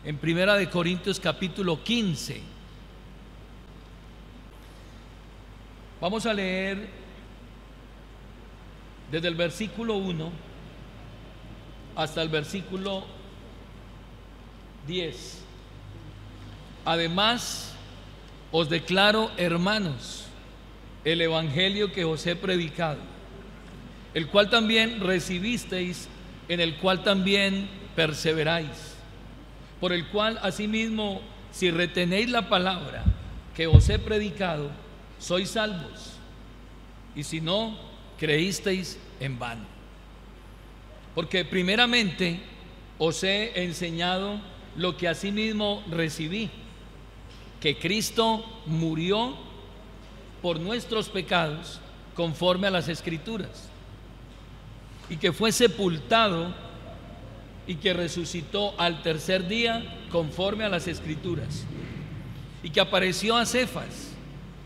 en Primera de Corintios capítulo 15. Vamos a leer desde el versículo 1 hasta el versículo 10. Además, os declaro, hermanos, el evangelio que os he predicado, el cual también recibisteis, en el cual también perseveráis, por el cual asimismo, si retenéis la palabra que os he predicado, sois salvos, y si no, creísteis en vano. Porque primeramente os he enseñado lo que asimismo recibí, que Cristo murió por nuestros pecados conforme a las Escrituras, y que fue sepultado y que resucitó al tercer día conforme a las Escrituras, y que apareció a Cefas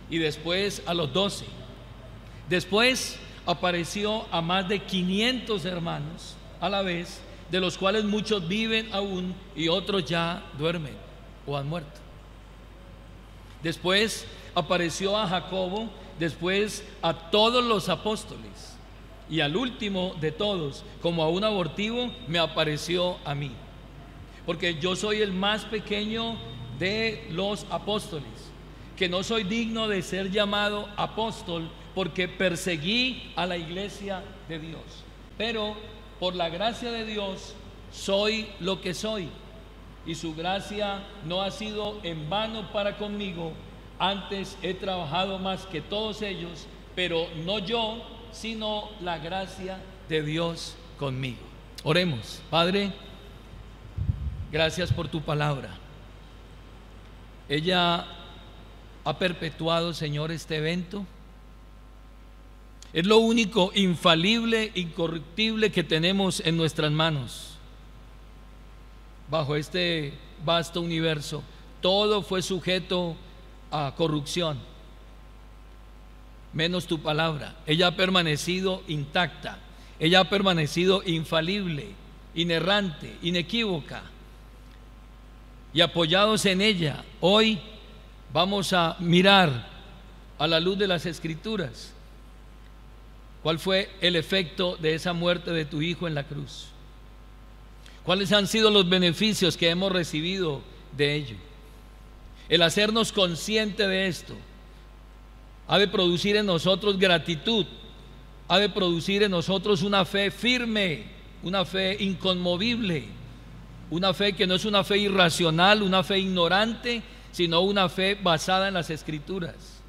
y después a los 12. Después apareció a más de 500 hermanos a la vez, de los cuales muchos viven aún y otros ya duermen o han muerto. Después apareció a Jacobo, después a todos los apóstoles, y al último de todos, como a un abortivo, me apareció a mí, porque yo soy el más pequeño de los apóstoles, que no soy digno de ser llamado apóstol, porque perseguí a la iglesia de Dios. Pero por la gracia de Dios soy lo que soy, y su gracia no ha sido en vano para conmigo. Antes he trabajado más que todos ellos, pero no yo, sino la gracia de Dios conmigo. Oremos. Padre, gracias por tu palabra. Ella ha perpetuado, Señor, este evento. Es lo único infalible, incorruptible que tenemos en nuestras manos. Bajo este vasto universo, todo fue sujeto a corrupción, menos tu palabra. Ella ha permanecido intacta, ella ha permanecido infalible, inerrante, inequívoca. Y apoyados en ella, hoy vamos a mirar a la luz de las Escrituras cuál fue el efecto de esa muerte de tu Hijo en la cruz, cuáles han sido los beneficios que hemos recibido de ello. El hacernos consciente de esto ha de producir en nosotros gratitud, ha de producir en nosotros una fe firme, una fe inconmovible, una fe que no es una fe irracional, una fe ignorante, sino una fe basada en las Escrituras,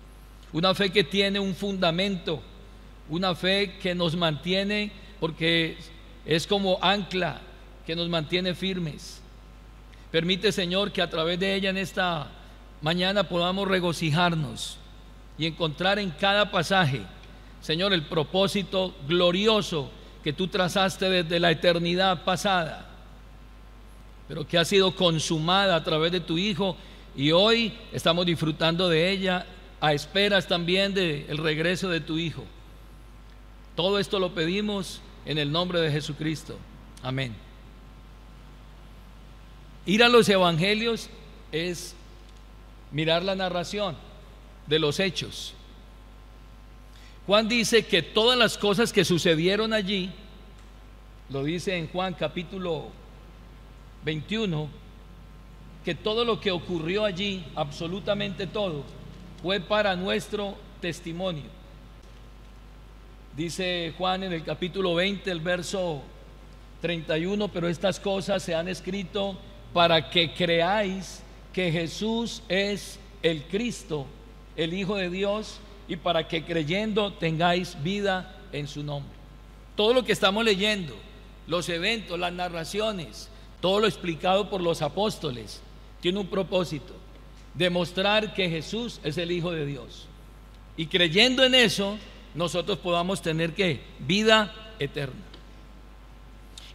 una fe que tiene un fundamento, una fe que nos mantiene, porque es como ancla que nos mantiene firmes. Permite, Señor, que a través de ella en esta mañana podamos regocijarnos y encontrar en cada pasaje, Señor, el propósito glorioso que tú trazaste desde la eternidad pasada, pero que ha sido consumada a través de tu Hijo, y hoy estamos disfrutando de ella a esperas también del regreso de tu Hijo. Todo esto lo pedimos en el nombre de Jesucristo. Amén. Ir a los evangelios es mirar la narración de los hechos. Juan dice que todas las cosas que sucedieron allí, lo dice en Juan capítulo 21, que todo lo que ocurrió allí, absolutamente todo, fue para nuestro testimonio. Dice Juan en el capítulo 20, el verso 31, pero estas cosas se han escrito para que creáis que Jesús es el Cristo, el Hijo de Dios, y para que creyendo tengáis vida en su nombre. Todo lo que estamos leyendo, los eventos, las narraciones, todo lo explicado por los apóstoles, tiene un propósito: demostrar que Jesús es el Hijo de Dios, y creyendo en eso nosotros podamos tener ¿qué? Vida eterna.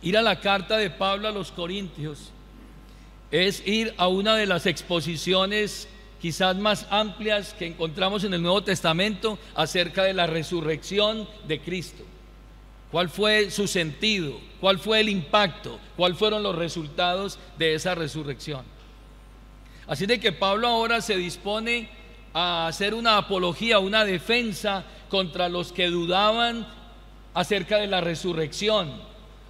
Ir a la carta de Pablo a los Corintios es ir a una de las exposiciones quizás más amplias que encontramos en el Nuevo Testamento acerca de la resurrección de Cristo. ¿Cuál fue su sentido? ¿Cuál fue el impacto? ¿Cuáles fueron los resultados de esa resurrección? Así de que Pablo ahora se dispone a hacer una apología, una defensa contra los que dudaban acerca de la resurrección.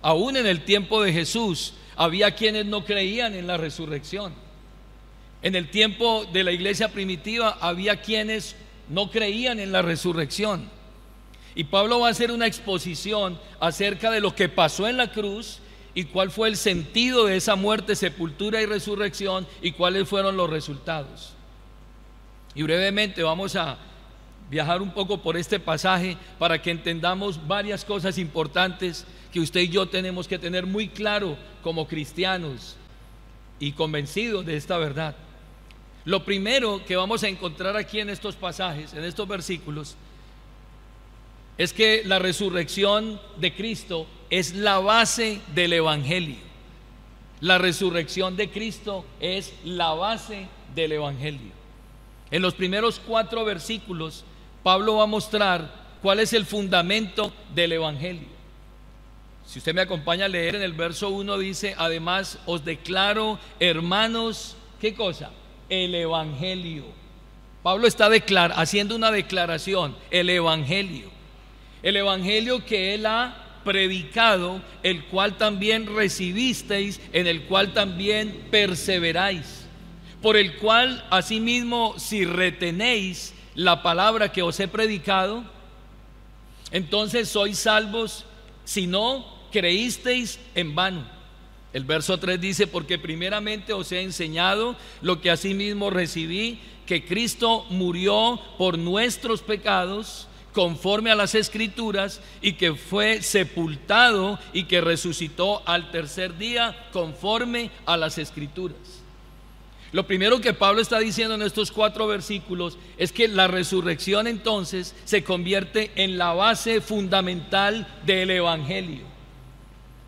Aún en el tiempo de Jesús había quienes no creían en la resurrección. En el tiempo de la iglesia primitiva había quienes no creían en la resurrección. Y Pablo va a hacer una exposición acerca de lo que pasó en la cruz y cuál fue el sentido de esa muerte, sepultura y resurrección y cuáles fueron los resultados. Y brevemente vamos a viajar un poco por este pasaje para que entendamos varias cosas importantes que usted y yo tenemos que tener muy claro como cristianos y convencidos de esta verdad. Lo primero que vamos a encontrar aquí en estos pasajes, en estos versículos, es que la resurrección de Cristo es la base del Evangelio. La resurrección de Cristo es la base del Evangelio. En los primeros 4 versículos, Pablo va a mostrar cuál es el fundamento del Evangelio. Si usted me acompaña a leer en el verso 1, dice: además os declaro, hermanos, ¿qué cosa? El Evangelio. Pablo está haciendo una declaración, el Evangelio. El Evangelio que él ha predicado, el cual también recibisteis, en el cual también perseveráis, por el cual asimismo si retenéis la palabra que os he predicado, entonces sois salvos, si no creísteis en vano. El verso 3 dice: porque primeramente os he enseñado lo que asimismo recibí, que Cristo murió por nuestros pecados conforme a las Escrituras, y que fue sepultado y que resucitó al tercer día conforme a las Escrituras. Lo primero que Pablo está diciendo en estos 4 versículos es que la resurrección entonces se convierte en la base fundamental del Evangelio.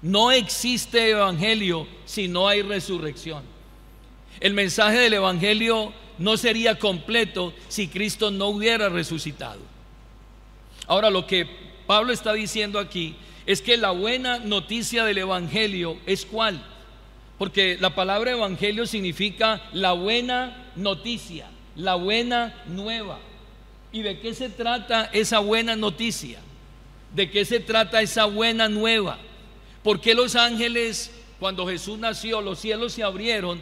No existe Evangelio si no hay resurrección. El mensaje del Evangelio no sería completo si Cristo no hubiera resucitado. Ahora, lo que Pablo está diciendo aquí es que la buena noticia del Evangelio es ¿cuál? Porque la palabra evangelio significa la buena noticia, la buena nueva. ¿Y de qué se trata esa buena noticia? ¿De qué se trata esa buena nueva? ¿Por qué los ángeles, cuando Jesús nació, los cielos se abrieron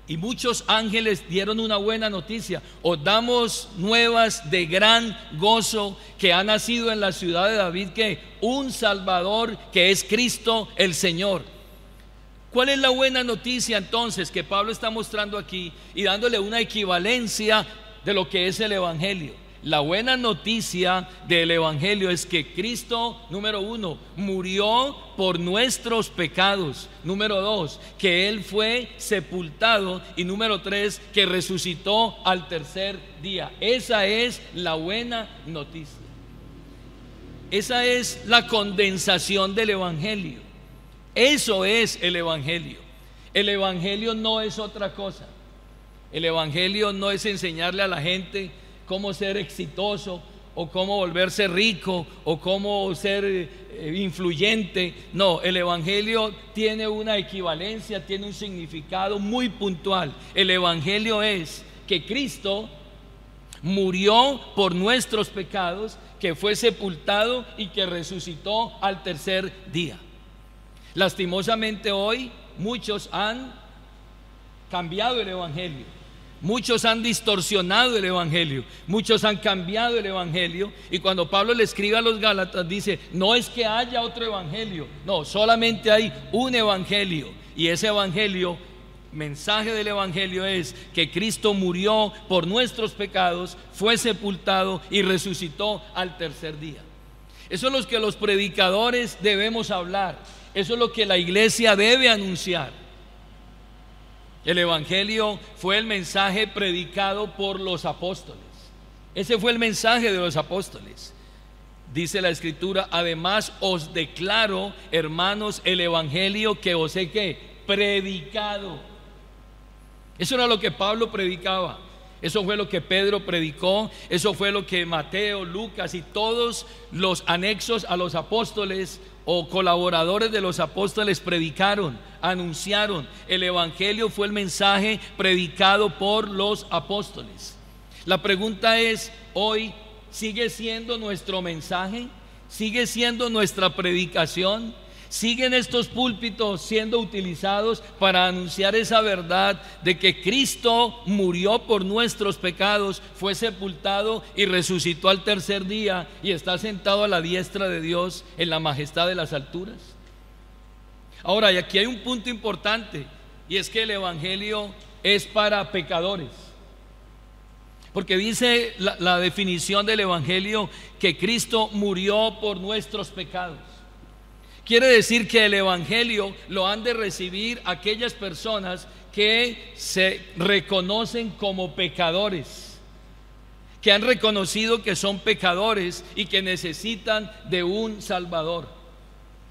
y muchos ángeles dieron una buena noticia? Os damos nuevas de gran gozo, que ha nacido en la ciudad de David que un Salvador, que es Cristo el Señor. ¿Cuál es la buena noticia entonces que Pablo está mostrando aquí y dándole una equivalencia de lo que es el Evangelio? La buena noticia del Evangelio es que Cristo, número 1, murió por nuestros pecados. Número 2, que Él fue sepultado. Y número 3, que resucitó al tercer día. Esa es la buena noticia. Esa es la condensación del Evangelio. Eso es el Evangelio. El Evangelio no es otra cosa. El Evangelio no es enseñarle a la gente cómo ser exitoso o cómo volverse rico o cómo ser influyente. No, el Evangelio tiene una equivalencia, tiene un significado muy puntual. El Evangelio es que Cristo murió por nuestros pecados, que fue sepultado y que resucitó al tercer día. Lastimosamente hoy muchos han cambiado el Evangelio. Muchos han distorsionado el Evangelio, muchos han cambiado el Evangelio. Y cuando Pablo le escribe a los Gálatas dice: no es que haya otro Evangelio, no, solamente hay un Evangelio. Y ese Evangelio, mensaje del Evangelio es que Cristo murió por nuestros pecados, fue sepultado y resucitó al tercer día. Eso es lo que los predicadores debemos hablar, eso es lo que la iglesia debe anunciar. El Evangelio fue el mensaje predicado por los apóstoles. Ese fue el mensaje de los apóstoles. Dice la Escritura: además os declaro, hermanos, el Evangelio que os he predicado. Eso era lo que Pablo predicaba. Eso fue lo que Pedro predicó, eso fue lo que Mateo, Lucas y todos los anexos a los apóstoles o colaboradores de los apóstoles predicaron, anunciaron. El evangelio fue el mensaje predicado por los apóstoles. La pregunta es, hoy, ¿sigue siendo nuestro mensaje? ¿Sigue siendo nuestra predicación? ¿Siguen estos púlpitos siendo utilizados para anunciar esa verdad de que Cristo murió por nuestros pecados, fue sepultado y resucitó al tercer día y está sentado a la diestra de Dios en la majestad de las alturas? Ahora, y aquí hay un punto importante, y es que el evangelio es para pecadores. Porque dice la definición del evangelio que Cristo murió por nuestros pecados. Quiere decir que el evangelio lo han de recibir aquellas personas que se reconocen como pecadores, que han reconocido que son pecadores y que necesitan de un Salvador.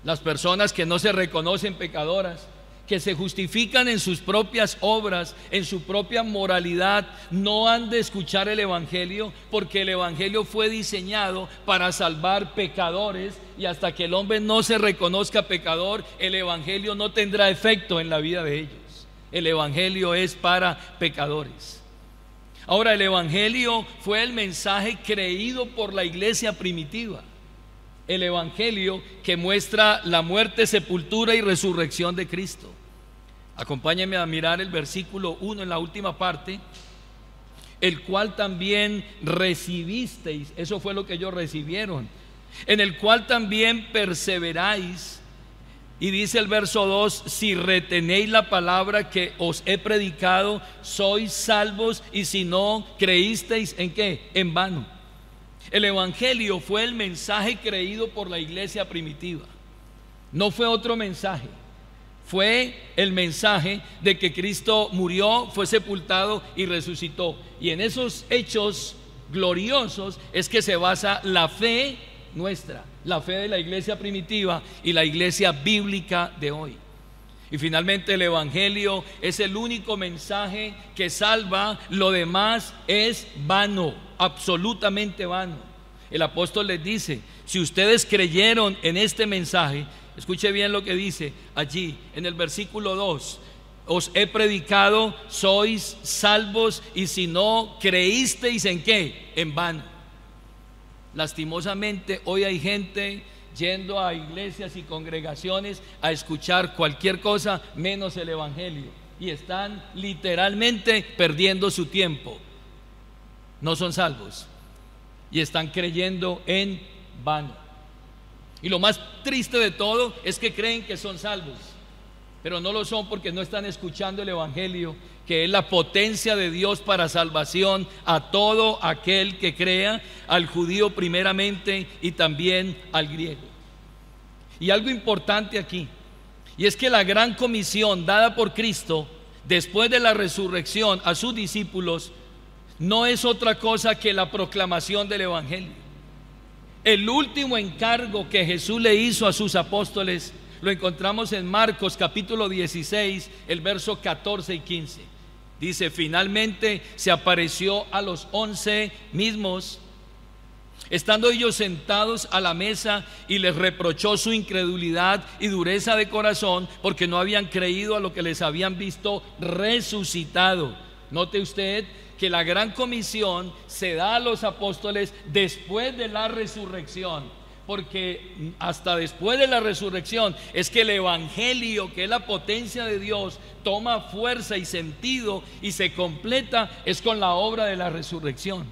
Las personas que no se reconocen pecadoras, que se justifican en sus propias obras, en su propia moralidad, no han de escuchar el evangelio, porque el evangelio fue diseñado para salvar pecadores, y hasta que el hombre no se reconozca pecador, el evangelio no tendrá efecto en la vida de ellos. El evangelio es para pecadores. Ahora, el evangelio fue el mensaje creído por la iglesia primitiva. El evangelio que muestra la muerte, sepultura y resurrección de Cristo. Acompáñenme a mirar el versículo 1 en la última parte. El cual también recibisteis, eso fue lo que ellos recibieron, en el cual también perseveráis. Y dice el verso 2: si retenéis la palabra que os he predicado, sois salvos, y si no, creísteis ¿en qué? En vano. El evangelio fue el mensaje creído por la iglesia primitiva. No fue otro mensaje. Fue el mensaje de que Cristo murió, fue sepultado y resucitó. Y en esos hechos gloriosos es que se basa la fe nuestra, la fe de la iglesia primitiva y la iglesia bíblica de hoy. Y finalmente, el evangelio es el único mensaje que salva. Lo demás es vano, absolutamente vano. El apóstol les dice: si ustedes creyeron en este mensaje, escuche bien lo que dice allí en el versículo 2: os he predicado, sois salvos, y si no, creísteis ¿en qué? En vano. Lastimosamente, hoy hay gente yendo a iglesias y congregaciones a escuchar cualquier cosa menos el evangelio, y están literalmente perdiendo su tiempo. No son salvos y están creyendo en vano. Y lo más triste de todo es que creen que son salvos, pero no lo son, porque no están escuchando el evangelio, que es la potencia de Dios para salvación a todo aquel que crea, al judío primeramente y también al griego. Y algo importante aquí, y es que la gran comisión dada por Cristo después de la resurrección a sus discípulos no es otra cosa que la proclamación del evangelio. El último encargo que Jesús le hizo a sus apóstoles lo encontramos en Marcos capítulo 16, el verso 14 y 15. Dice: finalmente se apareció a los 11 mismos, estando ellos sentados a la mesa, y les reprochó su incredulidad y dureza de corazón, porque no habían creído a lo que les habían visto resucitado. Note usted que la gran comisión se da a los apóstoles después de la resurrección, porque hasta después de la resurrección es que el evangelio, que es la potencia de Dios, toma fuerza y sentido y se completa, es con la obra de la resurrección.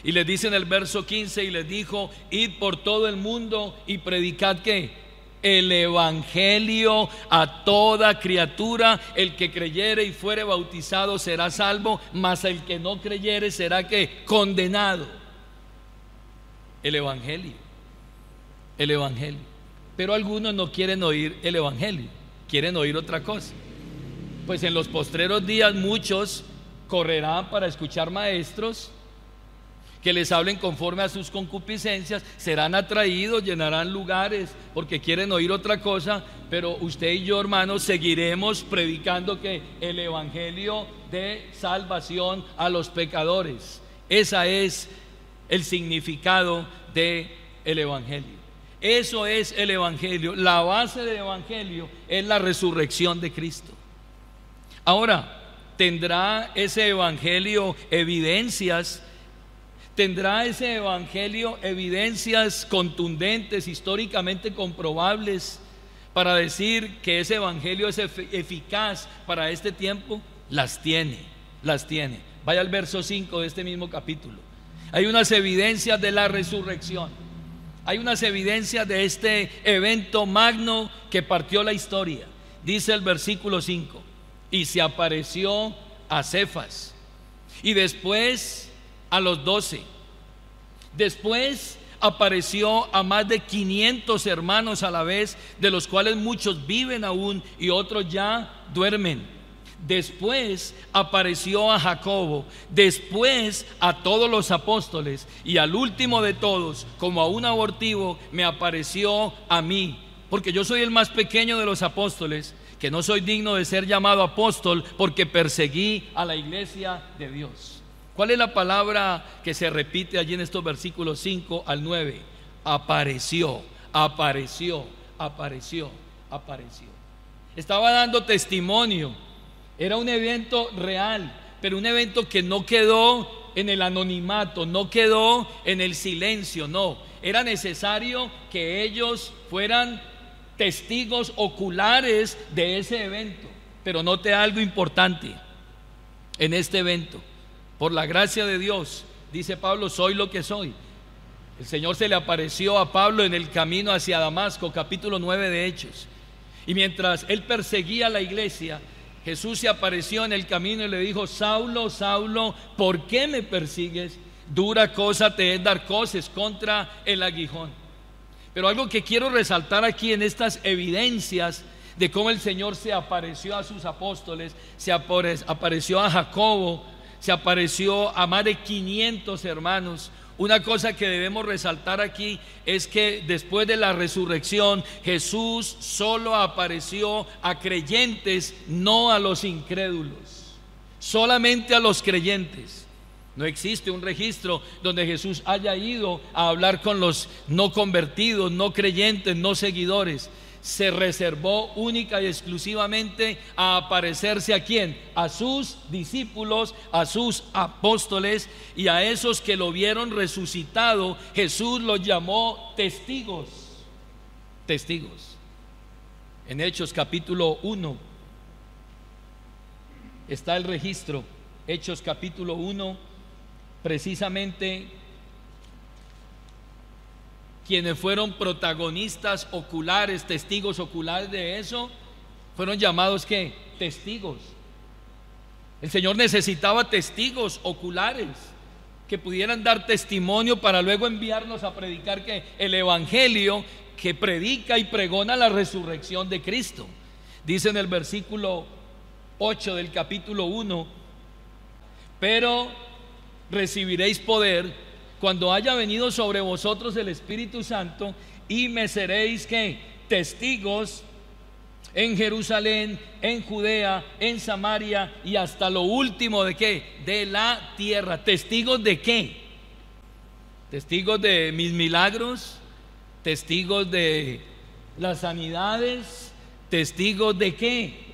Y les dice en el verso 15: y les dijo: id por todo el mundo y predicad ¿qué? El evangelio a toda criatura. El que creyere y fuere bautizado será salvo, mas el que no creyere será ¿qué? Condenado. El evangelio. Pero algunos no quieren oír el evangelio, quieren oír otra cosa. Pues en los postreros días muchos correrán para escuchar maestros que les hablen conforme a sus concupiscencias, serán atraídos, llenarán lugares porque quieren oír otra cosa, pero usted y yo, hermanos, seguiremos predicando que el evangelio de salvación a los pecadores. Ese es el significado del evangelio. Eso es el evangelio. La base del evangelio es la resurrección de Cristo. Ahora, ¿tendrá ese evangelio evidencias? ¿Tendrá ese evangelio evidencias contundentes, históricamente comprobables, para decir que ese evangelio es eficaz para este tiempo? Las tiene. Vaya al verso 5 de este mismo capítulo. Hay unas evidencias de la resurrección. Hay unas evidencias de este evento magno que partió la historia. Dice el versículo 5: y se apareció a Cefas, y después a los 12. Después apareció a más de 500 hermanos a la vez, de los cuales muchos viven aún y otros ya duermen. Después apareció a Jacobo, después a todos los apóstoles, y al último de todos, como a un abortivo, me apareció a mí, porque yo soy el más pequeño de los apóstoles, que no soy digno de ser llamado apóstol, porque perseguí a la iglesia de Dios. ¿Cuál es la palabra que se repite allí en estos versículos 5 al 9? Apareció. Estaba dando testimonio. Era un evento real, pero un evento que no quedó en el anonimato, no quedó en el silencio, no. Era necesario que ellos fueran testigos oculares de ese evento. Pero note algo importante en este evento. Por la gracia de Dios, dice Pablo, soy lo que soy. El Señor se le apareció a Pablo en el camino hacia Damasco, capítulo 9 de Hechos. Y mientras él perseguía a la iglesia, Jesús se apareció en el camino y le dijo: Saulo, Saulo, ¿por qué me persigues? Dura cosa te es dar coces contra el aguijón. Pero algo que quiero resaltar aquí en estas evidencias de cómo el Señor se apareció a sus apóstoles, se apareció a Jacobo, se apareció a más de 500 hermanos. Una cosa que debemos resaltar aquí es que después de la resurrección, Jesús solo apareció a creyentes, no a los incrédulos, solamente a los creyentes. No existe un registro donde Jesús haya ido a hablar con los no convertidos, no creyentes, no seguidores. Se reservó única y exclusivamente a aparecerse ¿a quién? A sus discípulos, a sus apóstoles, y a esos que lo vieron resucitado. Jesús los llamó testigos. Testigos. En Hechos capítulo 1 está el registro. Hechos capítulo 1, precisamente quienes fueron protagonistas oculares, testigos oculares de eso, fueron llamados ¿qué? Testigos. El Señor necesitaba testigos oculares que pudieran dar testimonio para luego enviarnos a predicar que el evangelio que predica y pregona la resurrección de Cristo. Dice en el versículo 8 del capítulo 1: pero recibiréis poder cuando haya venido sobre vosotros el Espíritu Santo, y me seréis ¿qué? Testigos en Jerusalén, en Judea, en Samaria y hasta lo último de ¿qué? De la tierra. ¿Testigos de qué? Testigos de mis milagros, testigos de las sanidades, testigos de qué.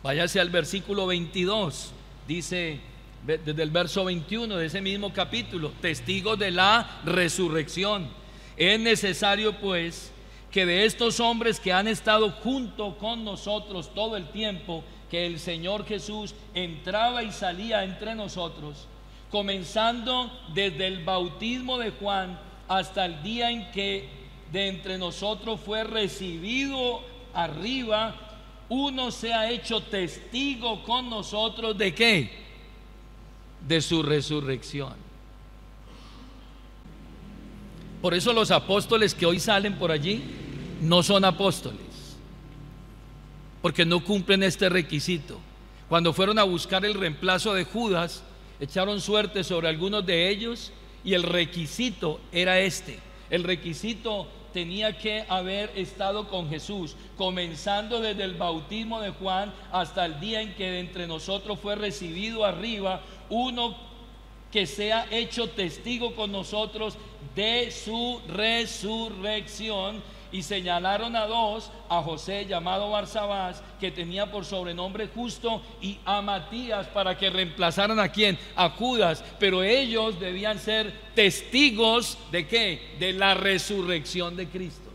Váyase al versículo 22, dice desde el verso 21 de ese mismo capítulo: testigos de la resurrección. Es necesario pues que de estos hombres que han estado junto con nosotros todo el tiempo que el Señor Jesús entraba y salía entre nosotros, comenzando desde el bautismo de Juan hasta el día en que de entre nosotros fue recibido arriba, uno se ha hecho testigo con nosotros ¿de qué? De su resurrección. Por eso los apóstoles que hoy salen por allí no son apóstoles, porque no cumplen este requisito. Cuando fueron a buscar el reemplazo de Judas, echaron suerte sobre algunos de ellos Y el requisito era este. El requisito tenía que haber estado con Jesús, comenzando desde el bautismo de Juan hasta el día en que de entre nosotros fue recibido arriba, uno que sea hecho testigo con nosotros de su resurrección. Y señalaron a dos: a José, llamado Barsabás, que tenía por sobrenombre Justo, y a Matías, para que reemplazaran ¿a quién? A Judas. Pero ellos debían ser testigos ¿de qué? De la resurrección de Cristo.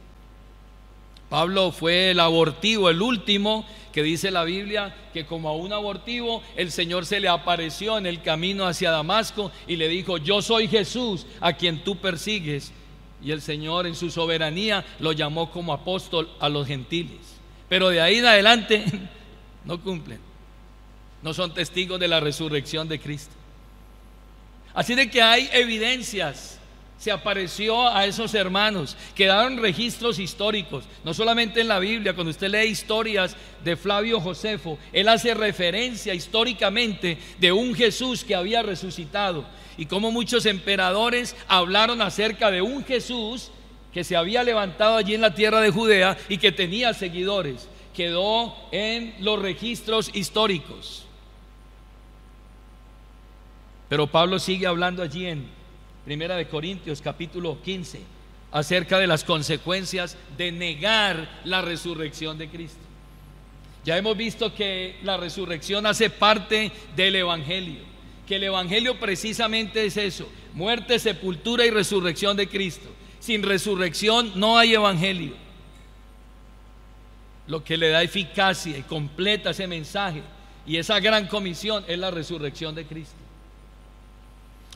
Pablo fue el abortivo, el último, que dice la Biblia que como a un abortivo el Señor se le apareció en el camino hacia Damasco y le dijo: yo soy Jesús a quien tú persigues. Y el Señor en su soberanía lo llamó como apóstol a los gentiles. Pero de ahí en adelante no cumplen, no son testigos de la resurrección de Cristo. Así de que hay evidencias. Se apareció a esos hermanos, quedaron registros históricos, no solamente en la Biblia. Cuando usted lee historias de Flavio Josefo, él hace referencia históricamente de un Jesús que había resucitado, y como muchos emperadores hablaron acerca de un Jesús que se había levantado allí en la tierra de Judea y que tenía seguidores. Quedó en los registros históricos. Pero Pablo sigue hablando allí en Primera de Corintios capítulo 15 acerca de las consecuencias de negar la resurrección de Cristo. Ya hemos visto que la resurrección hace parte del Evangelio, que el Evangelio precisamente es eso: muerte, sepultura y resurrección de Cristo. Sin resurrección no hay Evangelio. Lo que le da eficacia y completa ese mensaje y esa gran comisión es la resurrección de Cristo.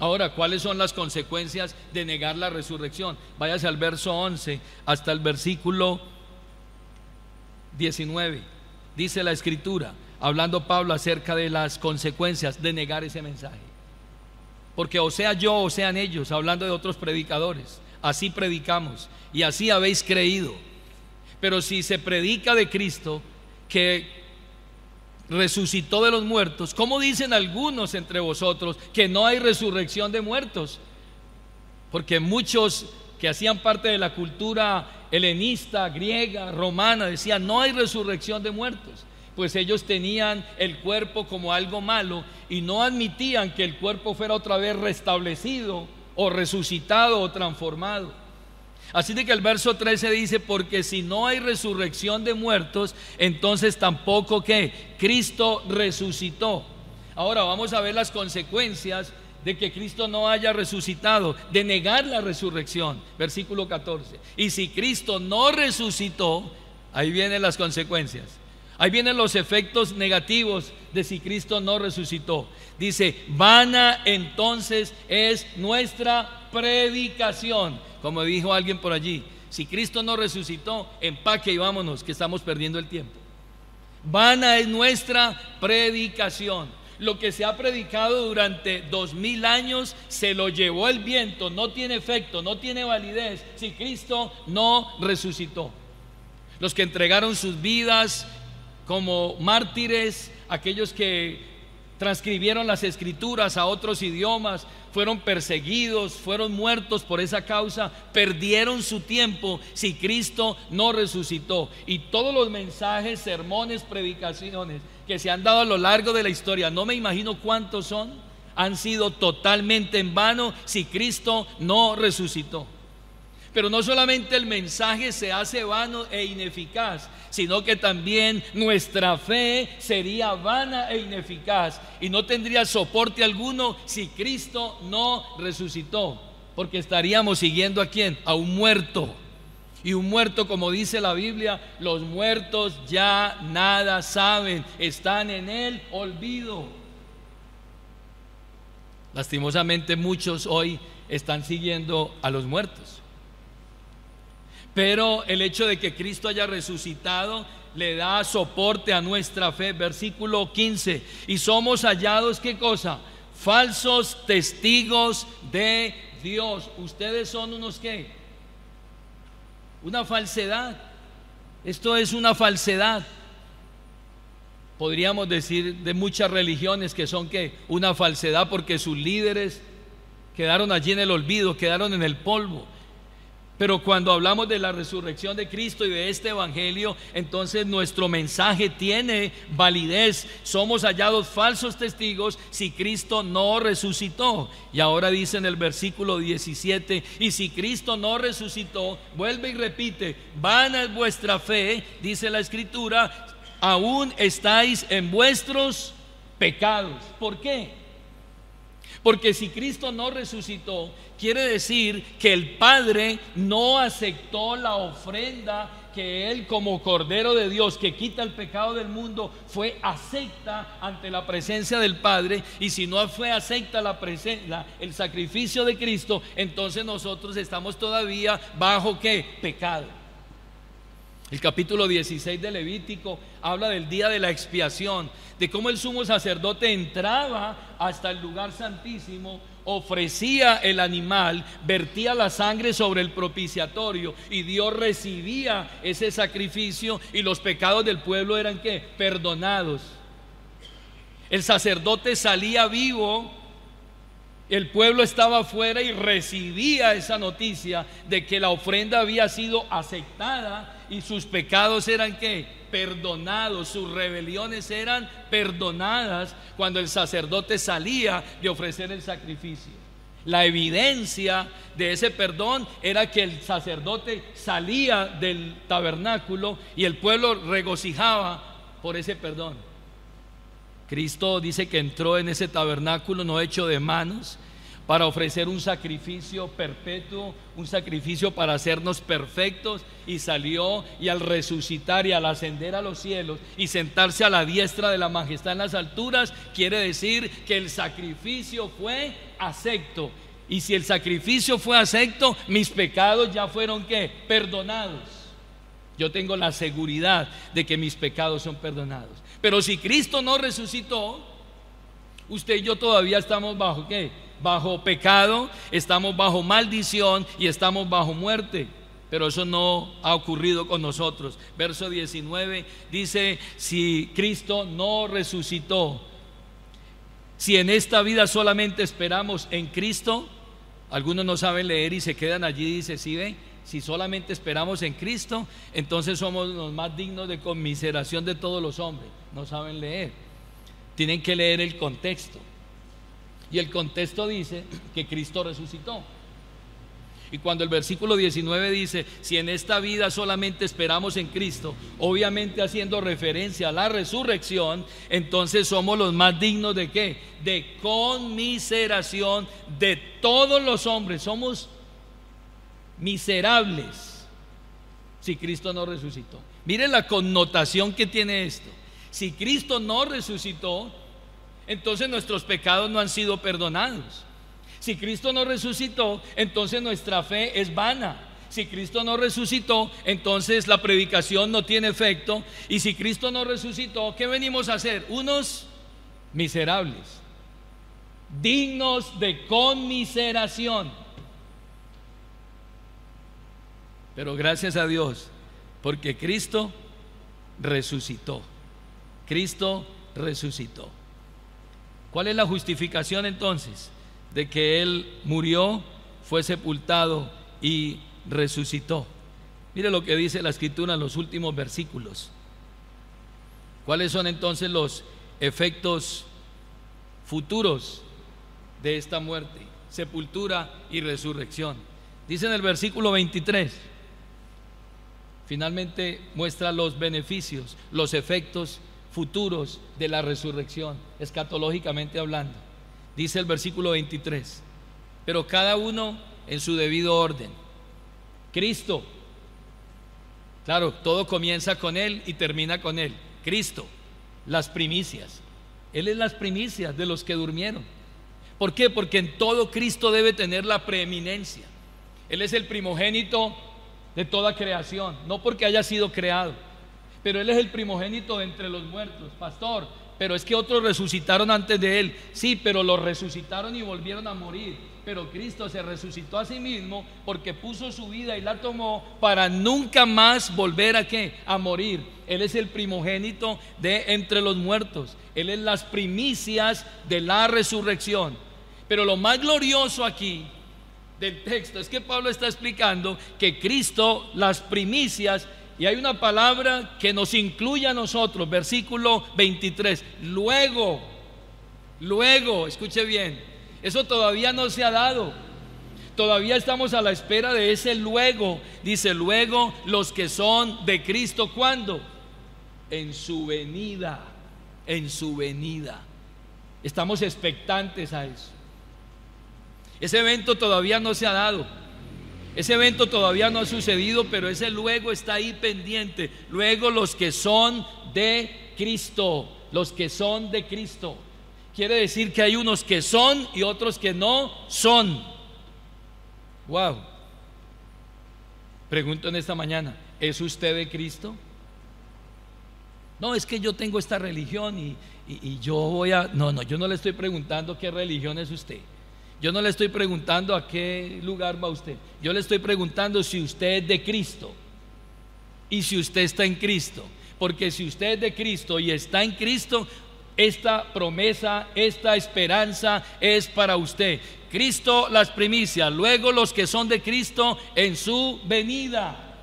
Ahora, ¿cuáles son las consecuencias de negar la resurrección? Váyase al verso 11 hasta el versículo 19. Dice la Escritura, hablando Pablo acerca de las consecuencias de negar ese mensaje. Porque o sea yo o sean ellos, hablando de otros predicadores, así predicamos y así habéis creído. Pero si se predica de Cristo que resucitó de los muertos, ¿cómo dicen algunos entre vosotros que no hay resurrección de muertos? Porque muchos que hacían parte de la cultura helenista, griega, romana, decían: no hay resurrección de muertos. Pues ellos tenían el cuerpo como algo malo y no admitían que el cuerpo fuera otra vez restablecido o resucitado o transformado. Así de que el verso 13 dice: porque si no hay resurrección de muertos, entonces tampoco que Cristo resucitó. Ahora vamos a ver las consecuencias de que Cristo no haya resucitado, de negar la resurrección. Versículo 14: y si Cristo no resucitó, ahí vienen las consecuencias. Ahí vienen los efectos negativos de si Cristo no resucitó. Dice: vana entonces es nuestra predicación. Como dijo alguien por allí, si Cristo no resucitó, empaque y vámonos, que estamos perdiendo el tiempo. Vana es nuestra predicación. Lo que se ha predicado durante 2000 años se lo llevó el viento, no tiene efecto, no tiene validez si Cristo no resucitó. Los que entregaron sus vidas como mártires, aquellos que transcribieron las escrituras a otros idiomas, fueron perseguidos, fueron muertos por esa causa, perdieron su tiempo si Cristo no resucitó. Y todos los mensajes, sermones, predicaciones que se han dado a lo largo de la historia, no me imagino cuántos son, han sido totalmente en vano si Cristo no resucitó. Pero no solamente el mensaje se hace vano e ineficaz, sino que también nuestra fe sería vana e ineficaz y no tendría soporte alguno si Cristo no resucitó, porque estaríamos siguiendo ¿a quién? A un muerto. Y un muerto, como dice la Biblia, los muertos ya nada saben, están en el olvido. Lastimosamente muchos hoy están siguiendo a los muertos. Pero el hecho de que Cristo haya resucitado le da soporte a nuestra fe. Versículo 15: y somos hallados, ¿qué cosa? Falsos testigos de Dios. Ustedes son unos ¿qué? Una falsedad. Esto es una falsedad. Podríamos decir de muchas religiones que son ¿qué? Una falsedad, porque sus líderes quedaron allí en el olvido, quedaron en el polvo. Pero cuando hablamos de la resurrección de Cristo y de este evangelio, entonces nuestro mensaje tiene validez. Somos hallados falsos testigos si Cristo no resucitó. Y ahora dice en el versículo 17: y si Cristo no resucitó, vuelve y repite, vana es vuestra fe, dice la Escritura, aún estáis en vuestros pecados. ¿Por qué? Porque si Cristo no resucitó, quiere decir que el Padre no aceptó la ofrenda que Él, como Cordero de Dios que quita el pecado del mundo, fue acepta ante la presencia del Padre. Y si no fue acepta el sacrificio de Cristo, entonces nosotros estamos todavía bajo ¿qué? Pecado. El capítulo 16 de Levítico habla del día de la expiación, de cómo el sumo sacerdote entraba hasta el lugar santísimo, ofrecía el animal, vertía la sangre sobre el propiciatorio y Dios recibía ese sacrificio y los pecados del pueblo eran ¿qué? Perdonados. El sacerdote salía vivo, el pueblo estaba afuera y recibía esa noticia de que la ofrenda había sido aceptada y sus pecados eran ¿qué? Perdonados, sus rebeliones eran perdonadas cuando el sacerdote salía de ofrecer el sacrificio. La evidencia de ese perdón era que el sacerdote salía del tabernáculo y el pueblo regocijaba por ese perdón. Cristo dice que entró en ese tabernáculo no hecho de manos para ofrecer un sacrificio perpetuo, un sacrificio para hacernos perfectos, y salió, y al resucitar y al ascender a los cielos y sentarse a la diestra de la majestad en las alturas, quiere decir que el sacrificio fue acepto. Y si el sacrificio fue acepto, mis pecados ya fueron ¿qué? Perdonados. Yo tengo la seguridad de que mis pecados son perdonados. Pero si Cristo no resucitó, usted y yo todavía estamos bajo ¿qué? Bajo pecado, estamos bajo maldición y estamos bajo muerte. Pero eso no ha ocurrido con nosotros. Verso 19 dice: si Cristo no resucitó, si en esta vida solamente esperamos en Cristo, algunos no saben leer y se quedan allí y dicen: ¿sí ve? Si solamente esperamos en Cristo, entonces somos los más dignos de conmiseración de todos los hombres. No saben leer. Tienen que leer el contexto. Y el contexto dice que Cristo resucitó. Y cuando el versículo 19 dice: si en esta vida solamente esperamos en Cristo, obviamente haciendo referencia a la resurrección, entonces somos los más dignos de ¿qué? De conmiseración de todos los hombres. Somos miserables si Cristo no resucitó. Miren la connotación que tiene esto. Si Cristo no resucitó, entonces nuestros pecados no han sido perdonados. Si Cristo no resucitó, entonces nuestra fe es vana. Si Cristo no resucitó, entonces la predicación no tiene efecto. Y si Cristo no resucitó, ¿qué venimos a hacer? Unos miserables, dignos de conmiseración. Pero gracias a Dios, porque Cristo resucitó. Cristo resucitó. ¿Cuál es la justificación entonces? De que Él murió, fue sepultado y resucitó. Mire lo que dice la Escritura en los últimos versículos. ¿Cuáles son entonces los efectos futuros de esta muerte, sepultura y resurrección? Dice en el versículo 23, finalmente muestra los beneficios, los efectos futuros de la resurrección, escatológicamente hablando. Dice el versículo 23: pero cada uno en su debido orden. Cristo, claro, todo comienza con Él y termina con Él. Cristo, las primicias. Él es las primicias de los que durmieron. ¿Por qué? Porque en todo Cristo debe tener la preeminencia. Él es el primogénito de toda creación, no porque haya sido creado, pero Él es el primogénito de entre los muertos. Pastor, pero es que otros resucitaron antes de Él. Sí, pero los resucitaron y volvieron a morir. Pero Cristo se resucitó a sí mismo porque puso su vida y la tomó para nunca más volver a ¿qué? A morir. Él es el primogénito de entre los muertos. Él es las primicias de la resurrección. Pero lo más glorioso aquí del texto es que Pablo está explicando que Cristo, las primicias, y hay una palabra que nos incluye a nosotros, versículo 23, luego, escuche bien, eso todavía no se ha dado, todavía estamos a la espera de ese luego. Dice luego los que son de Cristo, ¿cuándo? En su venida, estamos expectantes a eso. Ese evento todavía no se ha dado, ese evento todavía no ha sucedido, pero ese luego está ahí pendiente. Luego los que son de Cristo, quiere decir que hay unos que son y otros que no son. Wow. Pregunto en esta mañana, ¿es usted de Cristo? No, es que yo tengo esta religión y yo voy a... No, yo no le estoy preguntando qué religión es usted. Yo no le estoy preguntando a qué lugar va usted. Yo le estoy preguntando si usted es de Cristo y si usted está en Cristo. Porque si usted es de Cristo y está en Cristo, esta promesa, esta esperanza es para usted. Cristo las primicias, luego los que son de Cristo en su venida.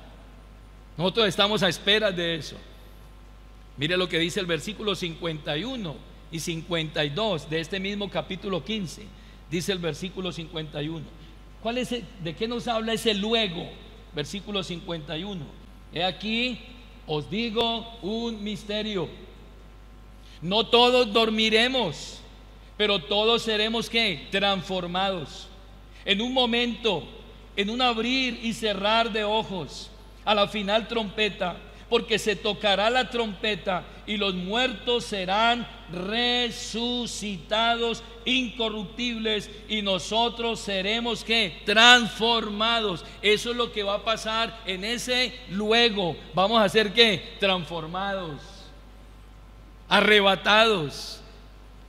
Nosotros estamos a espera de eso. Mire lo que dice el versículo 51 y 52 de este mismo capítulo 15. Dice el versículo 51. ¿De qué nos habla ese luego? Versículo 51. He aquí, os digo un misterio. No todos dormiremos, pero todos seremos ¿qué? Transformados. En un momento, en un abrir y cerrar de ojos, a la final trompeta, porque se tocará la trompeta y los muertos serán resucitados incorruptibles y nosotros seremos ¿qué? Transformados. Eso es lo que va a pasar en ese luego. Vamos a ser ¿qué? Transformados, arrebatados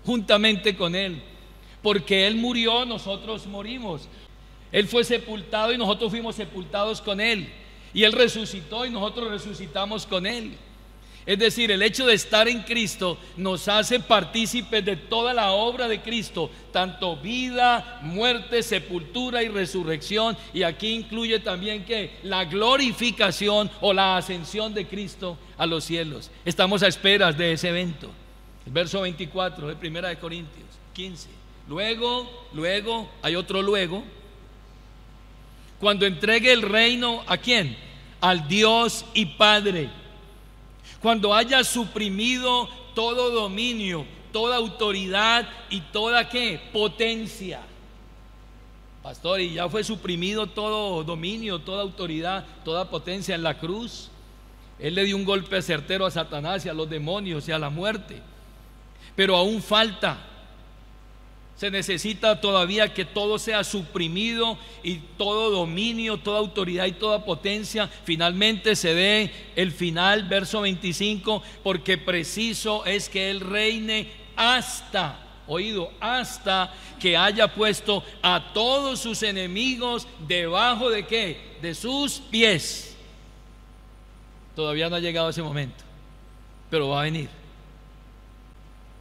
juntamente con Él, porque Él murió, nosotros morimos. Él fue sepultado y nosotros fuimos sepultados con Él. Y Él resucitó y nosotros resucitamos con Él. Es decir, el hecho de estar en Cristo nos hace partícipes de toda la obra de Cristo, tanto vida, muerte, sepultura y resurrección. Y aquí incluye también que la glorificación o la ascensión de Cristo a los cielos. Estamos a esperas de ese evento. El verso 24 de 1 Corintios 15. Luego, hay otro luego. Cuando entregue el reino, ¿a quién? Al Dios y Padre. Cuando haya suprimido todo dominio, toda autoridad y toda ¿qué? Potencia. Pastor, y ya fue suprimido todo dominio, toda autoridad, toda potencia en la cruz. Él le dio un golpe certero a Satanás y a los demonios y a la muerte. Pero aún falta. Se necesita todavía que todo sea suprimido y todo dominio, toda autoridad y toda potencia finalmente se dé el final, verso 25, porque preciso es que Él reine hasta que haya puesto a todos sus enemigos debajo de ¿qué? De sus pies. Todavía no ha llegado ese momento, pero va a venir.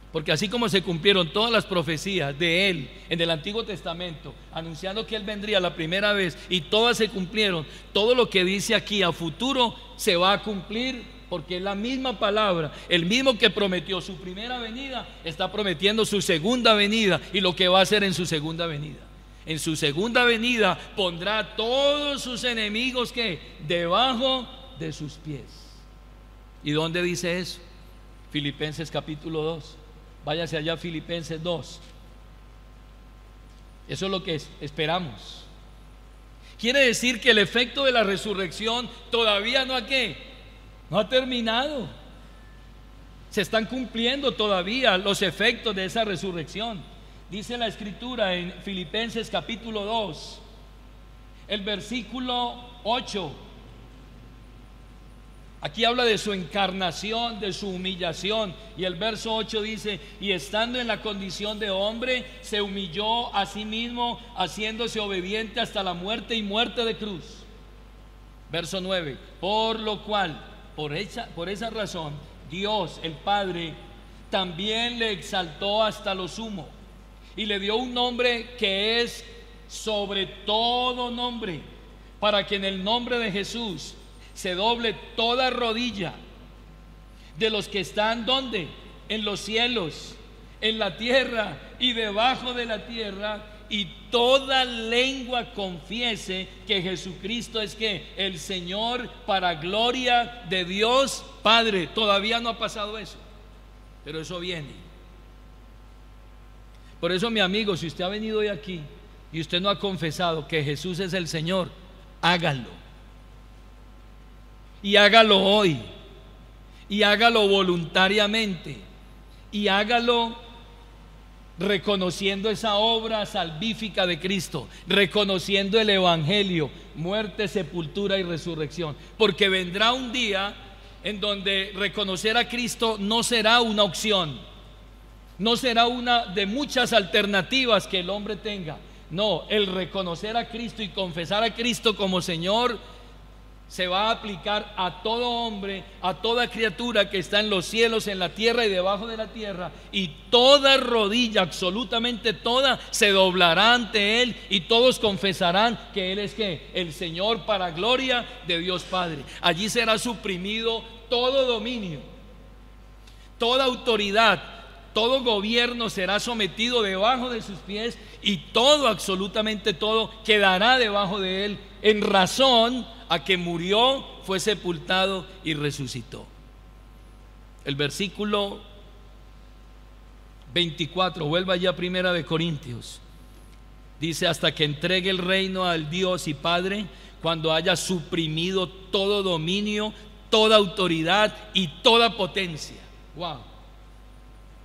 Porque así como se cumplieron todas las profecías de Él en el Antiguo Testamento, anunciando que Él vendría la primera vez, y todas se cumplieron, todo lo que dice aquí a futuro se va a cumplir, porque es la misma palabra. El mismo que prometió su primera venida está prometiendo su segunda venida y lo que va a hacer en su segunda venida. En su segunda venida pondrá a todos sus enemigos ¿qué? Debajo de sus pies. ¿Y dónde dice eso? Filipenses capítulo 2. Váyase allá, Filipenses 2. Eso es lo que esperamos. Quiere decir que el efecto de la resurrección todavía no ha terminado. Se están cumpliendo todavía los efectos de esa resurrección. Dice la Escritura en Filipenses capítulo 2, el versículo 8. Aquí habla de su encarnación, de su humillación. Y el verso 8 dice: y estando en la condición de hombre, se humilló a sí mismo, haciéndose obediente hasta la muerte y muerte de cruz. Verso 9: por lo cual, por esa razón, Dios el Padre también le exaltó hasta lo sumo, y le dio un nombre que es sobre todo nombre, para que en el nombre de Jesús se doble toda rodilla de los que están ¿dónde? En los cielos, en la tierra y debajo de la tierra, y toda lengua confiese que Jesucristo es que el Señor, para gloria de Dios Padre. Todavía no ha pasado eso, pero eso viene. Por eso, mi amigo, si usted ha venido hoy aquí y usted no ha confesado que Jesús es el Señor, hágalo. Y hágalo hoy. Y hágalo voluntariamente. Y hágalo reconociendo esa obra salvífica de Cristo, reconociendo el Evangelio, muerte, sepultura y resurrección. Porque vendrá un día en donde reconocer a Cristo no será una opción, no será una de muchas alternativas que el hombre tenga. No, el reconocer a Cristo y confesar a Cristo como Señor se va a aplicar a todo hombre, a toda criatura que está en los cielos, en la tierra y debajo de la tierra, y toda rodilla, absolutamente toda, se doblará ante Él, y todos confesarán que Él es ¿qué? El Señor, para gloria de Dios Padre. Allí será suprimido todo dominio, toda autoridad, todo gobierno será sometido debajo de sus pies, y todo, absolutamente todo, quedará debajo de Él, en razón a que murió, fue sepultado y resucitó. El versículo 24, vuelva ya a Primera de Corintios, dice: hasta que entregue el reino al Dios y Padre, cuando haya suprimido todo dominio, toda autoridad y toda potencia. Wow.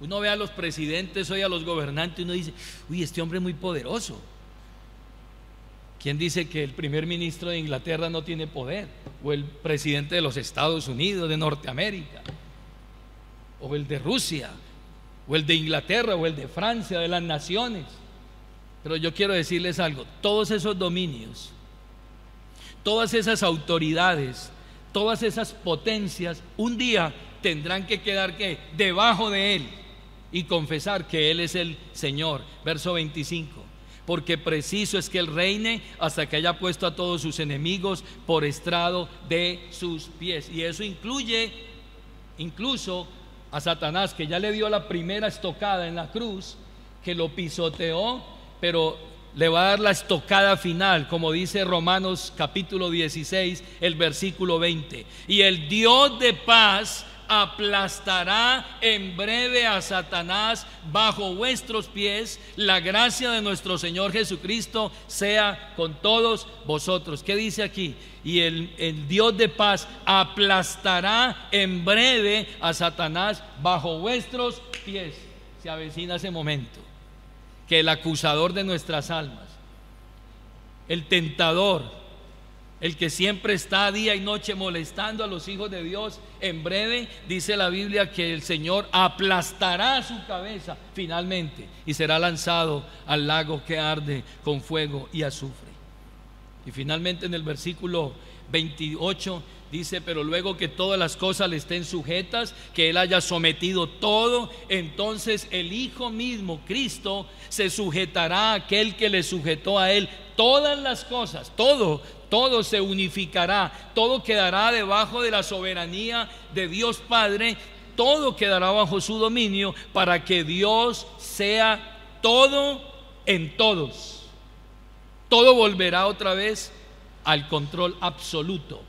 Uno ve a los presidentes hoy, a los gobernantes, y uno dice: uy, este hombre es muy poderoso. ¿Quién dice que el primer ministro de Inglaterra no tiene poder? O el presidente de los Estados Unidos, de Norteamérica, o el de Rusia, o el de Inglaterra, o el de Francia, de las naciones. Pero yo quiero decirles algo: todos esos dominios, todas esas autoridades, todas esas potencias, un día tendrán que quedar ¿qué? Debajo de Él, y confesar que Él es el Señor. Verso 25: porque preciso es que Él reine hasta que haya puesto a todos sus enemigos por estrado de sus pies. Y eso incluye incluso a Satanás, que ya le dio la primera estocada en la cruz, que lo pisoteó, pero le va a dar la estocada final, como dice Romanos capítulo 16, el versículo 20: y el Dios de paz aplastará en breve a Satanás bajo vuestros pies. La gracia de nuestro Señor Jesucristo sea con todos vosotros. ¿Qué dice aquí? Y el Dios de paz aplastará en breve a Satanás bajo vuestros pies. Se avecina ese momento que el acusador de nuestras almas, el tentador, el que siempre está día y noche molestando a los hijos de Dios, en breve, dice la Biblia, que el Señor aplastará su cabeza finalmente y será lanzado al lago que arde con fuego y azufre. Y finalmente, en el versículo 28 dice: pero luego que todas las cosas le estén sujetas, que Él haya sometido todo, entonces el Hijo mismo, Cristo, se sujetará a aquel que le sujetó a Él todas las cosas. Todo se unificará, todo quedará debajo de la soberanía de Dios Padre, todo quedará bajo su dominio, para que Dios sea todo en todos. Todo volverá otra vez al control absoluto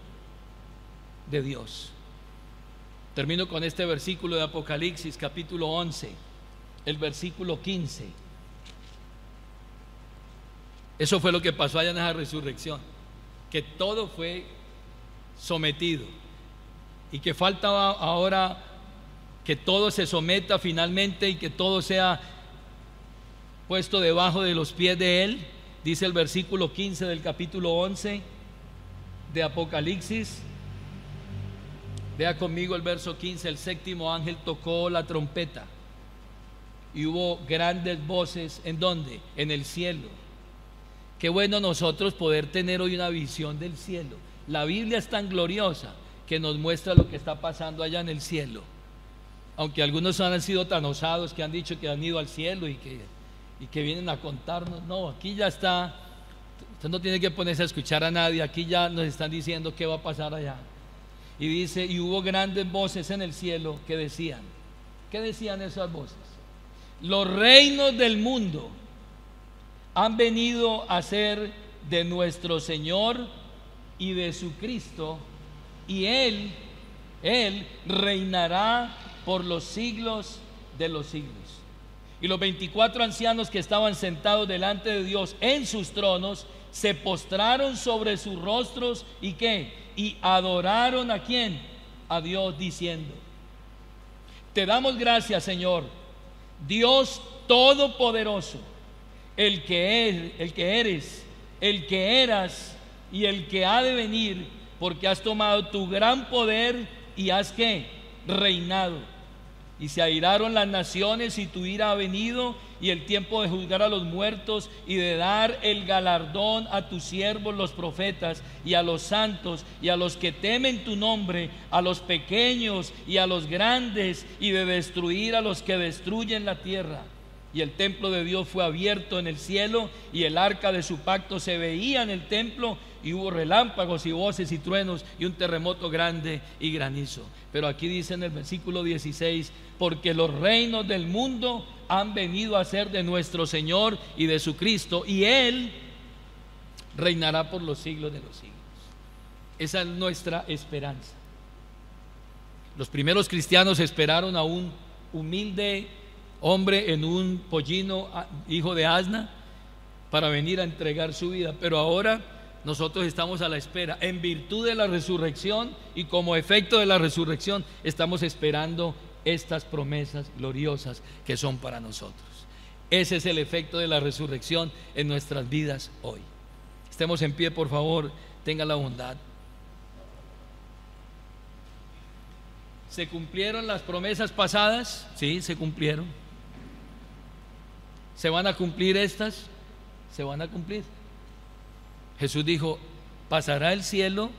de Dios. Termino con este versículo de Apocalipsis capítulo 11, el versículo 15. Eso fue lo que pasó allá en esa resurrección, que todo fue sometido, y que falta ahora que todo se someta finalmente y que todo sea puesto debajo de los pies de Él. Dice el versículo 15 del capítulo 11 de Apocalipsis. Vea conmigo el verso 15: el séptimo ángel tocó la trompeta, y hubo grandes voces. ¿En dónde? En el cielo. Qué bueno nosotros poder tener hoy una visión del cielo. La Biblia es tan gloriosa que nos muestra lo que está pasando allá en el cielo. Aunque algunos han sido tan osados que han dicho que han ido al cielo y y que vienen a contarnos. No, aquí ya está, usted no tiene que ponerse a escuchar a nadie, aquí ya nos están diciendo qué va a pasar allá. Y dice, y hubo grandes voces en el cielo que decían, ¿qué decían esas voces? Los reinos del mundo han venido a ser de nuestro Señor y de su Cristo, y Él reinará por los siglos de los siglos. Y los 24 ancianos que estaban sentados delante de Dios en sus tronos se postraron sobre sus rostros y ¿qué? Y adoraron ¿a quién? A Dios, diciendo: te damos gracias, Señor, Dios Todopoderoso, el que eres, el que eras y el que ha de venir, porque has tomado tu gran poder y has ¿qué? Reinado. Y se airaron las naciones y tu ira ha venido, y el tiempo de juzgar a los muertos y de dar el galardón a tus siervos los profetas y a los santos y a los que temen tu nombre, a los pequeños y a los grandes, y de destruir a los que destruyen la tierra. Y el templo de Dios fue abierto en el cielo, y el arca de su pacto se veía en el templo, y hubo relámpagos y voces y truenos y un terremoto grande y granizo. Pero aquí dice en el versículo 16: porque los reinos del mundo han venido a ser de nuestro Señor y de su Cristo, y Él reinará por los siglos de los siglos. Esa es nuestra esperanza. Los primeros cristianos esperaron a un humilde hombre en un pollino, hijo de asna, para venir a entregar su vida, pero ahora nosotros estamos a la espera, en virtud de la resurrección, y como efecto de la resurrección estamos esperando estas promesas gloriosas que son para nosotros. Ese es el efecto de la resurrección en nuestras vidas hoy. Estemos en pie, por favor, tenga la bondad. ¿Se cumplieron las promesas pasadas? Sí, se cumplieron. ¿Se van a cumplir estas? Se van a cumplir. Jesús dijo: pasará el cielo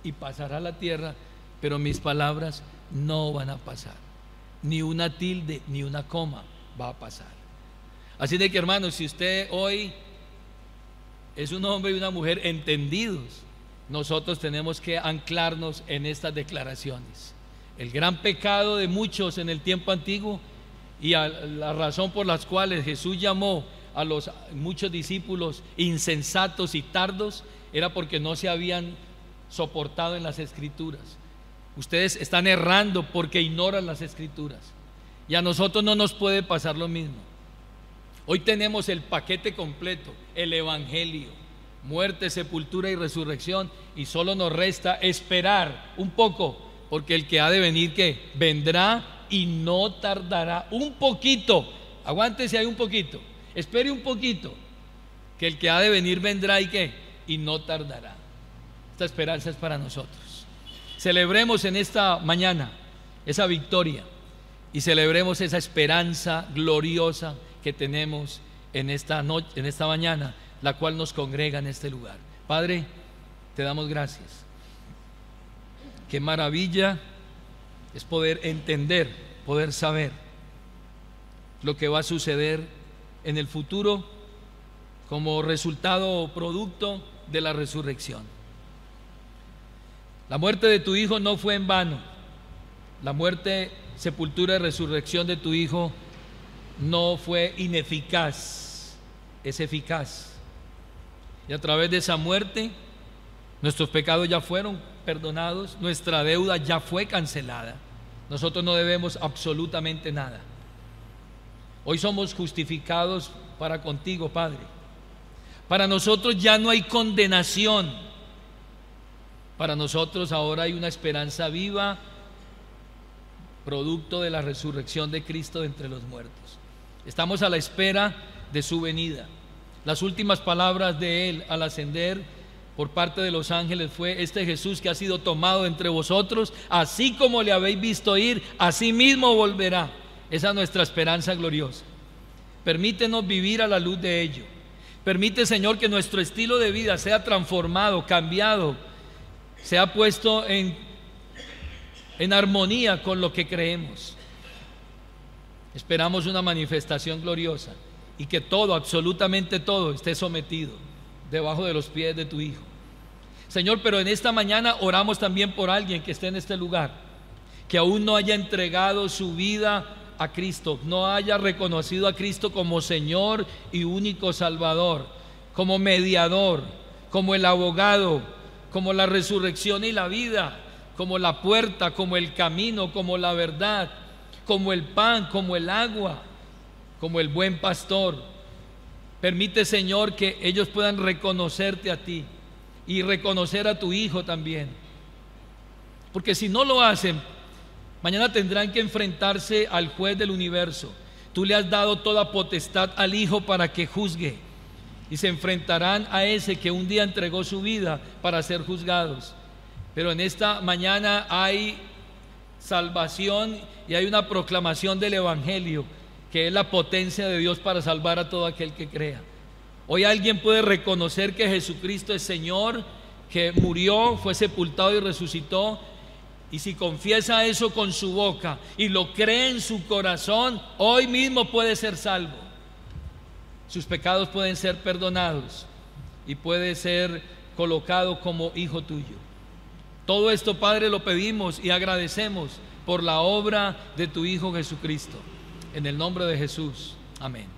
y pasará la tierra, pero mis palabras no van a pasar. Ni una tilde, ni una coma va a pasar. Así de que, hermanos, si usted hoy es un hombre y una mujer entendidos, nosotros tenemos que anclarnos en estas declaraciones. El gran pecado de muchos en el tiempo antiguo, y la razón por las cuales Jesús llamó a los muchos discípulos insensatos y tardos, era porque no se habían soportado en las Escrituras. Ustedes están errando porque ignoran las Escrituras, y a nosotros no nos puede pasar lo mismo. Hoy tenemos el paquete completo, el Evangelio, muerte, sepultura y resurrección, y solo nos resta esperar un poco, porque el que ha de venir, ¿qué? Vendrá y no tardará. Un poquito, aguántese ahí un poquito, espere un poquito, que el que ha de venir vendrá y ¿qué? Y no tardará. Esta esperanza es para nosotros. Celebremos en esta mañana esa victoria y celebremos esa esperanza gloriosa que tenemos en esta noche, en esta mañana, la cual nos congrega en este lugar. Padre, te damos gracias. Qué maravilla es poder entender, poder saber lo que va a suceder en el futuro como resultado o producto de la resurrección. La muerte de tu Hijo no fue en vano. La muerte, sepultura y resurrección de tu Hijo no fue ineficaz, es eficaz. Y a través de esa muerte, nuestros pecados ya fueron perdonados, nuestra deuda ya fue cancelada. Nosotros no debemos absolutamente nada. Hoy somos justificados para contigo, Padre. Para nosotros ya no hay condenación. Para nosotros ahora hay una esperanza viva, producto de la resurrección de Cristo de entre los muertos. Estamos a la espera de su venida. Las últimas palabras de Él al ascender por parte de los ángeles fue: este Jesús que ha sido tomado entre vosotros, así como le habéis visto ir, así mismo volverá. Esa es nuestra esperanza gloriosa. Permítenos vivir a la luz de ello. Permite, Señor, que nuestro estilo de vida sea transformado, cambiado, sea puesto en armonía con lo que creemos. Esperamos una manifestación gloriosa y que todo, absolutamente todo, esté sometido debajo de los pies de tu Hijo. Señor, pero en esta mañana oramos también por alguien que esté en este lugar, que aún no haya entregado su vida a Cristo, no haya reconocido a Cristo como Señor y único Salvador, como mediador, como el abogado, como la resurrección y la vida, como la puerta, como el camino, como la verdad, como el pan, como el agua, como el buen pastor. Permite, Señor, que ellos puedan reconocerte a ti y reconocer a tu Hijo también, porque si no lo hacen, mañana tendrán que enfrentarse al juez del universo. Tú le has dado toda potestad al Hijo para que juzgue, y se enfrentarán a ese que un día entregó su vida para ser juzgados. Pero en esta mañana hay salvación y hay una proclamación del Evangelio, que es la potencia de Dios para salvar a todo aquel que crea. Hoy alguien puede reconocer que Jesucristo es Señor, que murió, fue sepultado y resucitó, y si confiesa eso con su boca y lo cree en su corazón, hoy mismo puede ser salvo. Sus pecados pueden ser perdonados y puede ser colocado como hijo tuyo. Todo esto, Padre, lo pedimos y agradecemos por la obra de tu Hijo Jesucristo. En el nombre de Jesús. Amén.